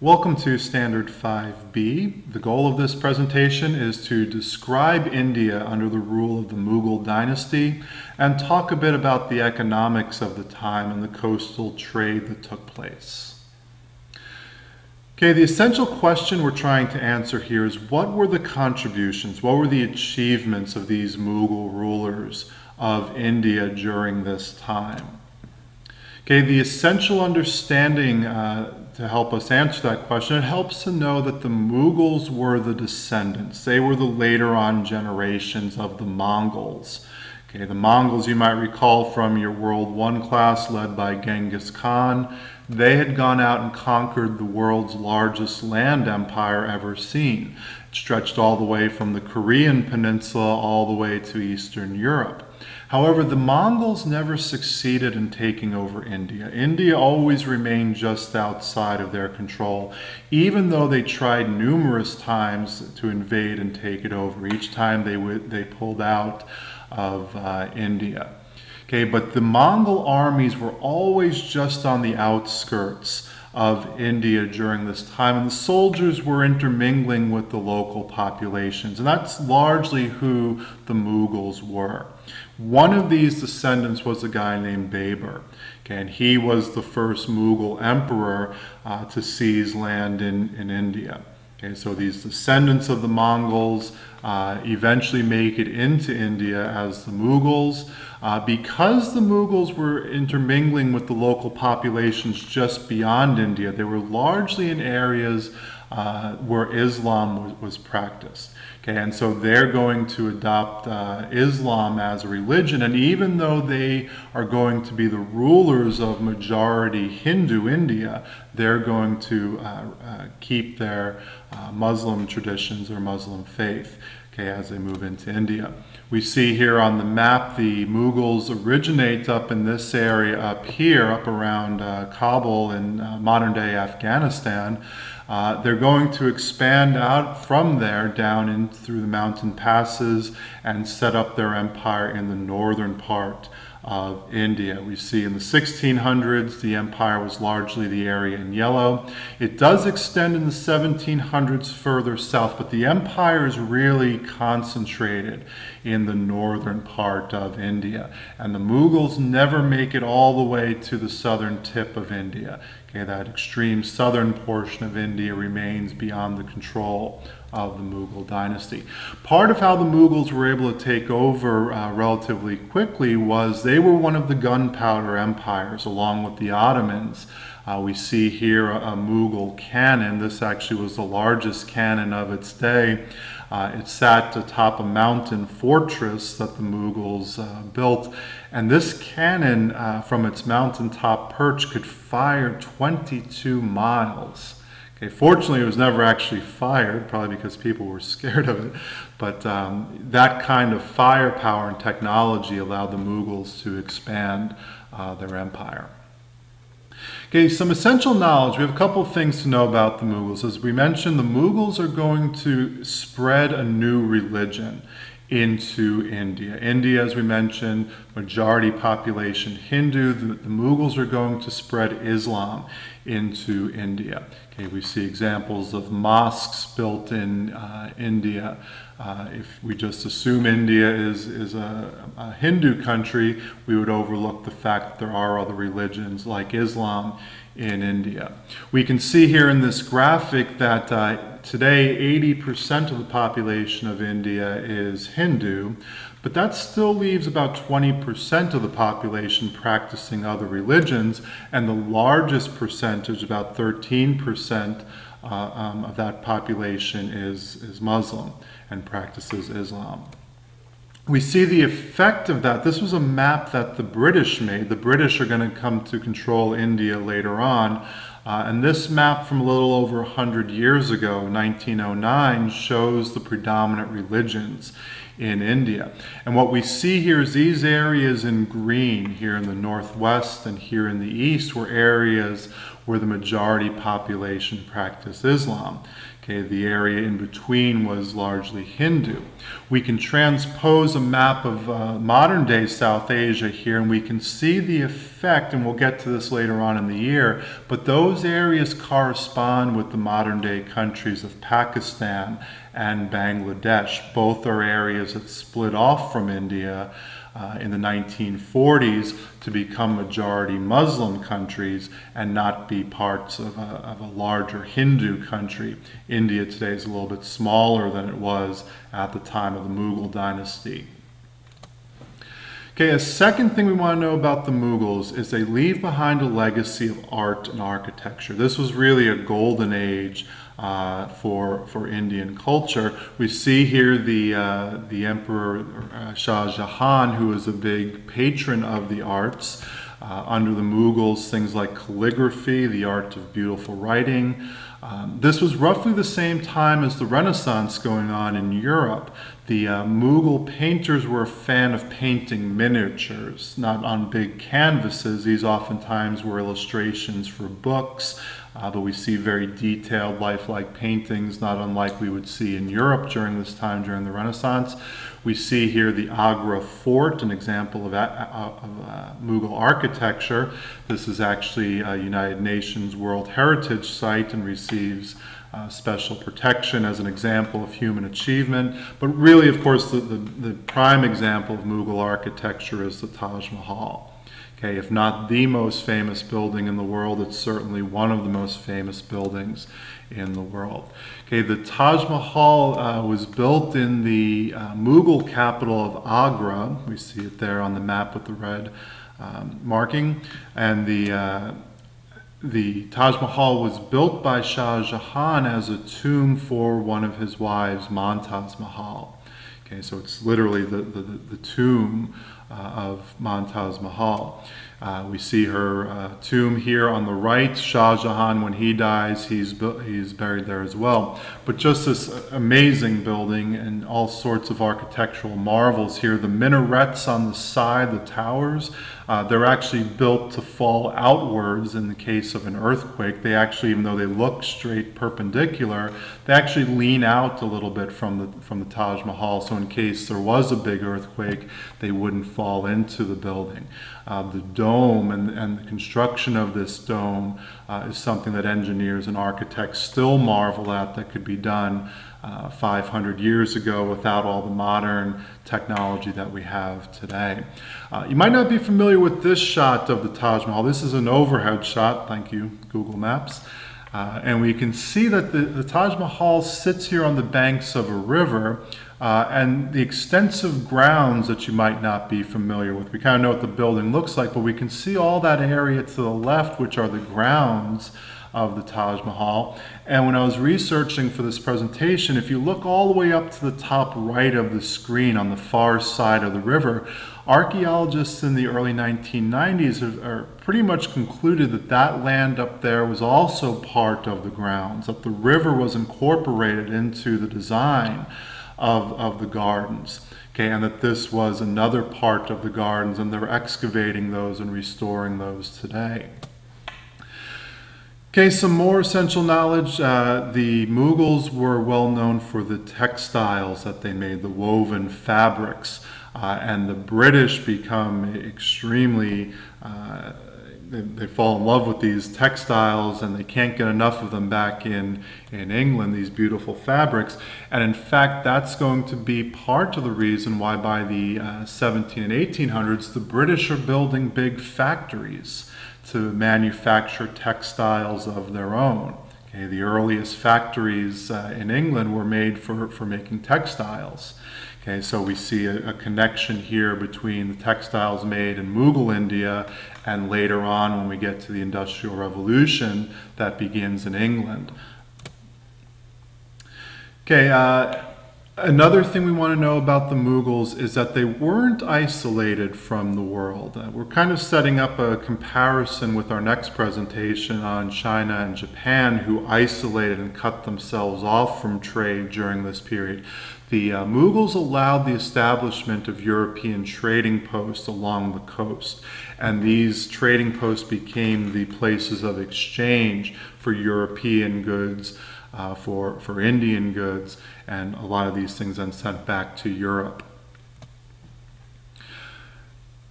Welcome to Standard 5B. The goal of this presentation is to describe India under the rule of the Mughal dynasty and talk a bit about the economics of the time and the coastal trade that took place. Okay, the essential question we're trying to answer here is what were the contributions, what were the achievements of these Mughal rulers of India during this time? Okay, the essential understanding to help us answer that question, it helps to know that the Mughals were the descendants. They were the later on generations of the Mongols. Okay, the Mongols, you might recall from your World I class led by Genghis Khan, they had gone out and conquered the world's largest land empire ever seen. It stretched all the way from the Korean peninsula all the way to Eastern Europe. However, the Mongols never succeeded in taking over India. India always remained just outside of their control, even though they tried numerous times to invade and take it over. Each time they pulled out of India. Okay, but the Mongol armies were always just on the outskirts of India during this time, and the soldiers were intermingling with the local populations, and that's largely who the Mughals were. One of these descendants was a guy named Babur, okay, and he was the first Mughal emperor to seize land in India. Okay, so these descendants of the Mongols eventually make it into India as the Mughals. Because the Mughals were intermingling with the local populations just beyond India, they were largely in areas where Islam was practiced. Okay, and so they're going to adopt Islam as a religion, and even though they are going to be the rulers of majority Hindu India, they're going to keep their Muslim traditions or Muslim faith, okay, as they move into India. We see here on the map the Mughals originate up in this area up here, up around Kabul in modern-day Afghanistan. They're going to expand out from there down in through the mountain passes and set up their empire in the northern part of India. We see in the 1600s the empire was largely the area in yellow. It does extend in the 1700s further south, but the empire is really concentrated in the northern part of India. And the Mughals never make it all the way to the southern tip of India. Okay, that extreme southern portion of India remains beyond the control of the Mughal dynasty. Part of how the Mughals were able to take over relatively quickly was they were one of the gunpowder empires along with the Ottomans. We see here a Mughal cannon. This actually was the largest cannon of its day. It sat atop a mountain fortress that the Mughals built, and this cannon from its mountaintop perch could fire 22 miles. Okay, fortunately, it was never actually fired, probably because people were scared of it, but that kind of firepower and technology allowed the Mughals to expand their empire. Okay, some essential knowledge. We have a couple of things to know about the Mughals. As we mentioned, the Mughals are going to spread a new religion into India. India, as we mentioned, majority population Hindu. The Mughals are going to spread Islam into India. Okay, we see examples of mosques built in India. If we just assume India is a Hindu country, we would overlook the fact that there are other religions like Islam in India. We can see here in this graphic that today 80% of the population of India is Hindu, but that still leaves about 20% of the population practicing other religions, and the largest percentage, about 13% of that population is Muslim and practices Islam. We see the effect of that. This was a map that the British made. The British are going to come to control India later on. And this map from a little over 100 years ago, 1909, shows the predominant religions in India. And what we see here is these areas in green here in the northwest and here in the east were areas where the majority population practiced Islam. Okay, the area in between was largely Hindu. We can transpose a map of modern-day South Asia here, and we can see the effect, and we'll get to this later on in the year, but those areas correspond with the modern-day countries of Pakistan and Bangladesh. Both are areas that split off from India in the 1940s to become majority Muslim countries and not be parts of a larger Hindu country. India today is a little bit smaller than it was at the time of the Mughal dynasty. Okay, a second thing we want to know about the Mughals is they leave behind a legacy of art and architecture. This was really a golden age for Indian culture. We see here the Emperor Shah Jahan, who was a big patron of the arts. Under the Mughals, things like calligraphy, the art of beautiful writing. This was roughly the same time as the Renaissance going on in Europe. The Mughal painters were a fan of painting miniatures, not on big canvases. These oftentimes were illustrations for books, but we see very detailed lifelike paintings, not unlike we would see in Europe during this time, during the Renaissance. We see here the Agra Fort, an example of Mughal architecture. This is actually a United Nations World Heritage Site and receives special protection as an example of human achievement. But really, of course, the prime example of Mughal architecture is the Taj Mahal. Okay, if not the most famous building in the world, it's certainly one of the most famous buildings in the world. Okay, the Taj Mahal was built in the Mughal capital of Agra. We see it there on the map with the red marking. And the Taj Mahal was built by Shah Jahan as a tomb for one of his wives, Mumtaz Mahal. Okay, so it's literally the tomb of Mumtaz Mahal. We see her tomb here on the right. Shah Jahan, when he dies, he's buried there as well. But just this amazing building and all sorts of architectural marvels here. The minarets on the side, the towers, they're actually built to fall outwards in the case of an earthquake. They actually, even though they look straight perpendicular, they actually lean out a little bit from the Taj Mahal. So in case there was a big earthquake, they wouldn't fall into the building. The dome and the construction of this dome is something that engineers and architects still marvel at, that could be done 500 years ago without all the modern technology that we have today. You might not be familiar with this shot of the Taj Mahal. This is an overhead shot. Thank you, Google Maps. And we can see that the Taj Mahal sits here on the banks of a river, and the extensive grounds that you might not be familiar with. We kind of know what the building looks like, but we can see all that area to the left, which are the grounds of the Taj Mahal. And when I was researching for this presentation, if you look all the way up to the top right of the screen on the far side of the river, archaeologists in the early 1990s are pretty much concluded that that land up there was also part of the grounds, that the river was incorporated into the design of the gardens. Okay, and that this was another part of the gardens, and they're excavating those and restoring those today. Okay, some more essential knowledge. The Mughals were well known for the textiles that they made, the woven fabrics, and the British become extremely, they fall in love with these textiles, and they can't get enough of them back in England, these beautiful fabrics. And in fact, that's going to be part of the reason why by the 17 and 1800s, the British are building big factories to manufacture textiles of their own. Okay, the earliest factories in England were made for making textiles. Okay, so we see a connection here between the textiles made in Mughal India and later on when we get to the Industrial Revolution that begins in England. Okay, another thing we want to know about the Mughals is that they weren't isolated from the world. We're kind of setting up a comparison with our next presentation on China and Japan, who isolated and cut themselves off from trade during this period. The Mughals allowed the establishment of European trading posts along the coast, and these trading posts became the places of exchange for European goods, for Indian goods, and a lot of these things then sent back to Europe.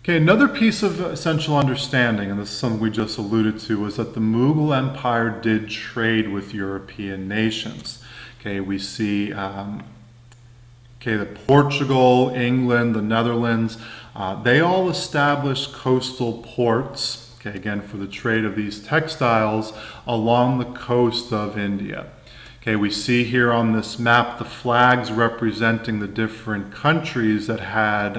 Okay, another piece of essential understanding, and this is something we just alluded to, was that the Mughal Empire did trade with European nations. Okay, we see that Portugal, England, the Netherlands, they all established coastal ports, okay, again, for the trade of these textiles along the coast of India. Okay, we see here on this map the flags representing the different countries that had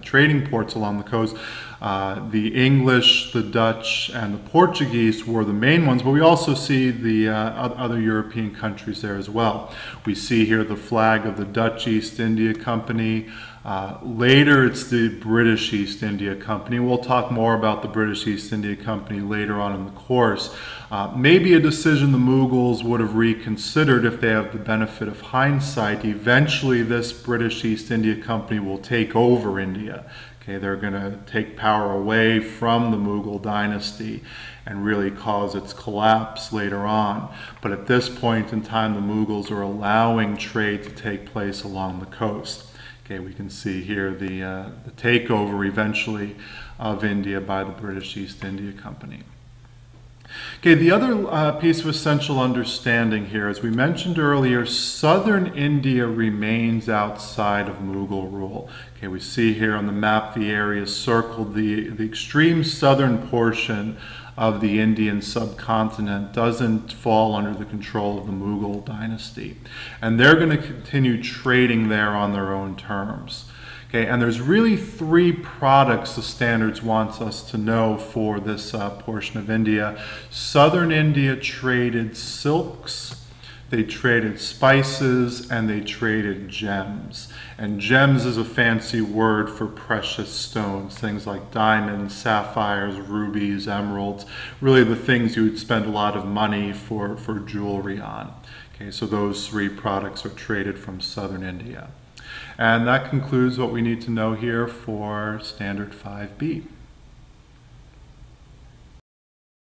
trading ports along the coast. The English, the Dutch, and the Portuguese were the main ones, but we also see the other European countries there as well. We see here the flag of the Dutch East India Company. Later it's the British East India Company. We'll talk more about the British East India Company later on in the course. Maybe a decision the Mughals would have reconsidered if they have the benefit of hindsight. Eventually this British East India Company will take over India. Okay, they're going to take power away from the Mughal dynasty and really cause its collapse later on. But at this point in time, the Mughals are allowing trade to take place along the coast. Okay, we can see here the takeover eventually of India by the British East India Company. Okay, the other piece of essential understanding here, as we mentioned earlier, southern India remains outside of Mughal rule. Okay, we see here on the map the area circled. The extreme southern portion of the Indian subcontinent doesn't fall under the control of the Mughal dynasty. And they're going to continue trading there on their own terms. Okay, and there's really three products the standards wants us to know for this portion of India. Southern India traded silks, they traded spices, and they traded gems. And gems is a fancy word for precious stones, things like diamonds, sapphires, rubies, emeralds, really the things you would spend a lot of money for jewelry on. Okay, so those three products are traded from southern India. And that concludes what we need to know here for Standard 5B.